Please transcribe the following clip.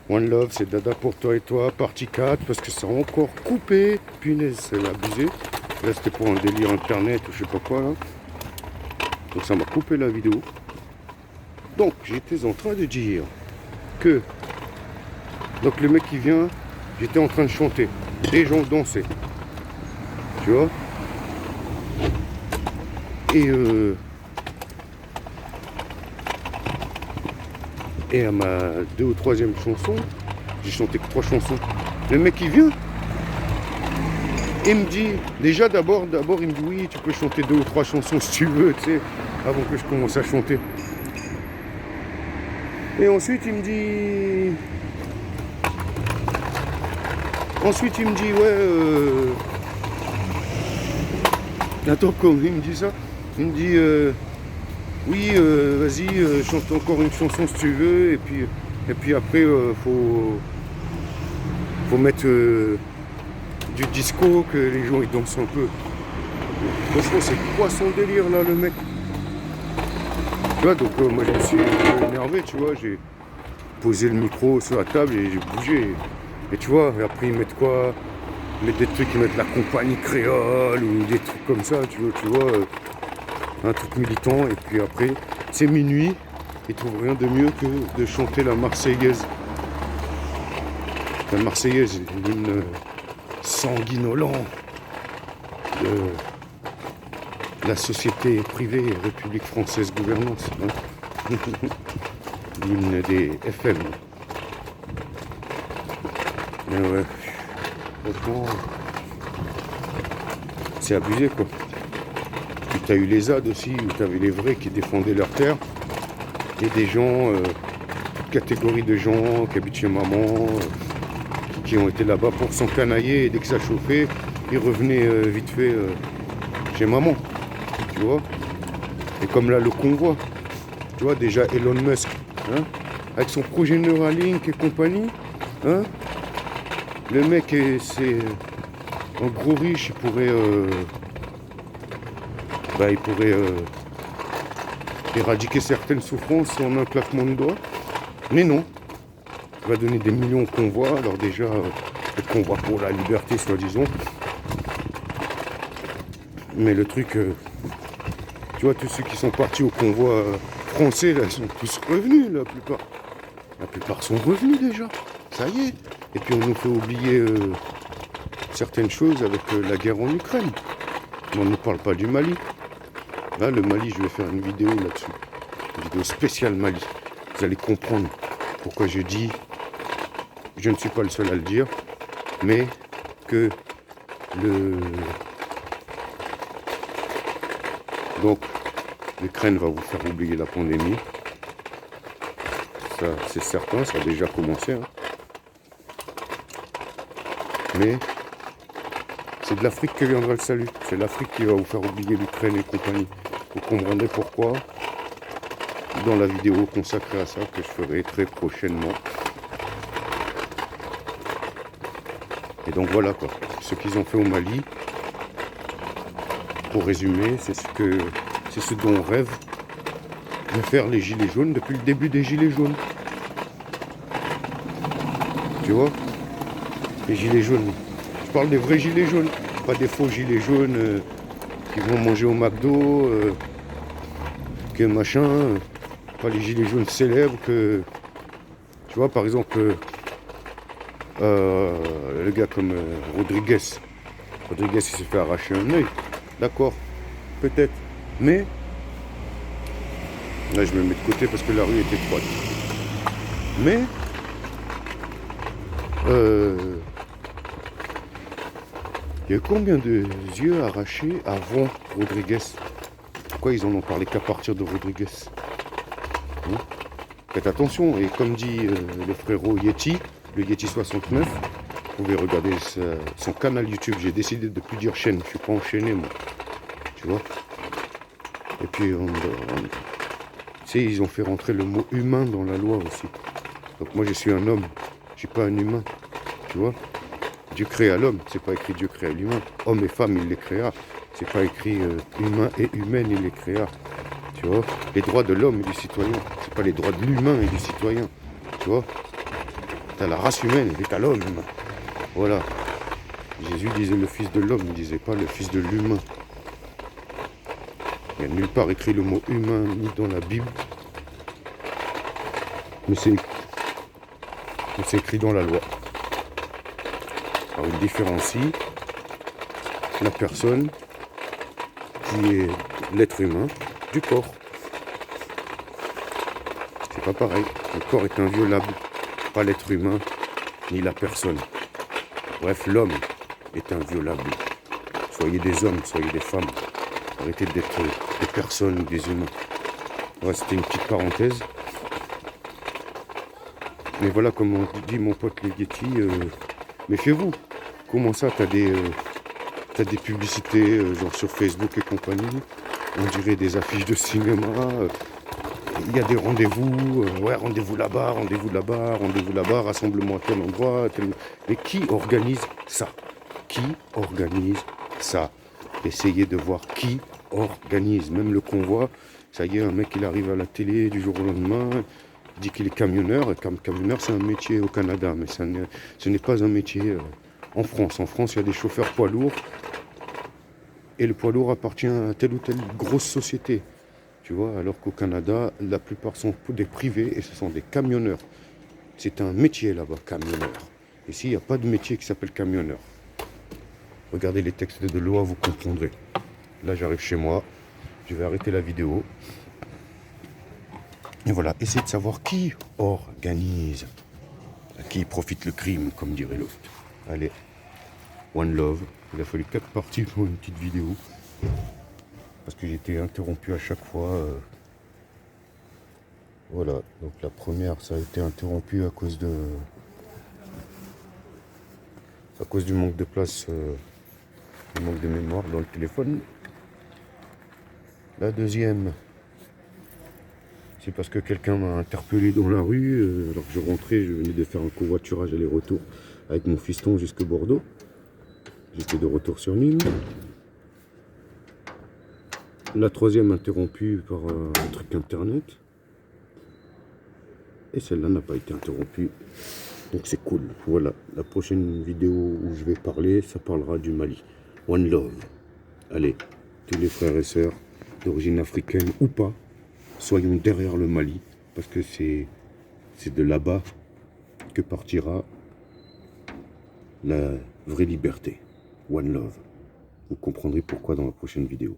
One Love, c'est Dada pour toi et toi, partie 4, parce que ça a encore coupé. Punaise, c'est abusé. Là, c'était pour un délire internet ou je sais pas quoi, là. Donc ça m'a coupé la vidéo. Donc, j'étais en train de dire que... Donc, le mec qui vient, j'étais en train de chanter. Des gens dansaient. Tu vois? Et à ma 2 ou 3e chanson, j'ai chanté que 3 chansons. Le mec il vient, il me dit, déjà d'abord il me dit oui, tu peux chanter 2 ou 3 chansons si tu veux, tu sais, avant que je commence à chanter. Et ensuite il me dit, ouais, attends, comme il me dit ça, il me dit, oui, vas-y, chante encore une chanson si tu veux, et puis après, faut mettre du disco, que les gens ils dansent un peu. Franchement, c'est quoi son délire là, le mec? Tu vois, donc moi je me suis énervé, tu vois, j'ai posé le micro sur la table et j'ai bougé. Et tu vois, et après ils mettent quoi? Ils mettent des trucs, ils mettent la compagnie créole ou des trucs comme ça, tu vois, un truc militant, et puis après, c'est minuit, ils trouvent rien de mieux que de chanter la Marseillaise. La Marseillaise, l'hymne sanguinolent de la société privée République française gouvernance. Hein. L'hymne des FM. Mais ouais, franchement, c'est abusé quoi. Puis t'as eu les ZAD aussi, où t'avais les vrais qui défendaient leur terre, et des gens, toute catégorie de gens qui habitent chez maman, qui ont été là-bas pour s'encanailler, et dès que ça chauffait, ils revenaient vite fait chez maman, tu vois. Et comme là, le convoi, tu vois, déjà Elon Musk, hein, avec son projet Neuralink et compagnie, hein, le mec, c'est un gros riche, il pourrait éradiquer certaines souffrances en un claquement de doigts. Mais non, il va donner des millions au convoi. Alors déjà, le convoi pour la liberté, soi-disant. Mais le truc, tu vois, tous ceux qui sont partis au convoi français, là, ils sont tous revenus, la plupart. La plupart sont revenus déjà, ça y est. Et puis on nous fait oublier certaines choses avec la guerre en Ukraine. Mais on ne parle pas du Mali. Là, le Mali, je vais faire une vidéo là-dessus. Une vidéo spéciale Mali. Vous allez comprendre pourquoi je dis, je ne suis pas le seul à le dire, mais que donc, l'Ukraine va vous faire oublier la pandémie. Ça, c'est certain, ça a déjà commencé. Hein. Mais c'est de l'Afrique que viendra le salut. C'est l'Afrique qui va vous faire oublier l'Ukraine et compagnie. Vous comprendrez pourquoi dans la vidéo consacrée à ça que je ferai très prochainement. Et donc voilà quoi. Ce qu'ils ont fait au Mali, pour résumer, c'est ce dont on rêve de faire les gilets jaunes depuis le début des gilets jaunes. Tu vois? Les gilets jaunes. Je parle des vrais gilets jaunes, pas des faux gilets jaunes qui vont manger au McDo, que machin, pas les gilets jaunes célèbres que, tu vois, par exemple, le gars comme Rodriguez, il s'est fait arracher un œil, d'accord, peut-être, mais, là je me mets de côté parce que la rue était étroite, mais, il y a eu combien de yeux arrachés avant Rodriguez? Pourquoi ils en ont parlé qu'à partir de Rodriguez? Hein? Faites attention, et comme dit le frérot Yeti, le Yeti 69, vous pouvez regarder son canal YouTube. J'ai décidé de ne plus dire chaîne, je suis pas enchaîné moi, tu vois. Et puis, tu sais, ils ont fait rentrer le mot humain dans la loi aussi. Donc moi je suis un homme, je suis pas un humain, tu vois. Dieu créa l'homme, c'est pas écrit Dieu créa l'humain. Homme et femme, il les créa. C'est pas écrit humain et humaine, il les créa. Tu vois, les droits de l'homme et du citoyen, c'est pas les droits de l'humain et du citoyen. Tu vois. T'as la race humaine et t'as l'homme. Voilà. Jésus disait le fils de l'homme, il ne disait pas le fils de l'humain. Il n'y a nulle part écrit le mot humain ni dans la Bible. Mais c'est écrit dans la loi. Alors il différencie la personne qui est l'être humain du corps. C'est pas pareil. Le corps est inviolable, pas l'être humain ni la personne. Bref, l'homme est inviolable. Soyez des hommes, soyez des femmes. Arrêtez d'être des personnes ou des humains. Ouais, c'était une petite parenthèse. Mais voilà, comme on dit mon pote le Yeti, méfiez-vous. Comment ça, t'as des publicités genre sur Facebook et compagnie. On dirait des affiches de cinéma. Il y a des rendez-vous. Ouais, rendez-vous là-bas, rendez-vous là-bas, rendez-vous là-bas, rassemblement à tel endroit. Mais qui organise ça? Qui organise ça? Essayez de voir qui organise. Même le convoi, ça y est, un mec il arrive à la télé du jour au lendemain, dit qu'il est camionneur. Et camionneur, c'est un métier au Canada, mais ce n'est pas un métier en France. En France, il y a des chauffeurs poids lourds. Et le poids lourd appartient à telle ou telle grosse société. Tu vois, alors qu'au Canada, la plupart sont des privés et ce sont des camionneurs. C'est un métier là-bas, camionneur. Ici, il n'y a pas de métier qui s'appelle camionneur. Regardez les textes de loi, vous comprendrez. Là, j'arrive chez moi. Je vais arrêter la vidéo. Et voilà, essayez de savoir qui organise. À qui profite le crime, comme dirait l'autre. Allez, one love. Il a fallu 4 parties pour une petite vidéo. Parce que j'étais interrompu à chaque fois. Voilà, donc la première, ça a été interrompu à cause du manque de place, du manque de mémoire dans le téléphone. La deuxième, c'est parce que quelqu'un m'a interpellé dans la rue, alors que je rentrais, je venais de faire un covoiturage aller-retour avec mon fiston jusque Bordeaux. J'étais de retour sur Nîmes. La troisième interrompue par un truc internet. Et celle-là n'a pas été interrompue. Donc c'est cool. Voilà, la prochaine vidéo où je vais parler, ça parlera du Mali. One love. Allez, tous les frères et sœurs d'origine africaine ou pas, soyons derrière le Mali. Parce que c'est de là-bas que partira la vraie liberté. One love. Vous comprendrez pourquoi dans la prochaine vidéo.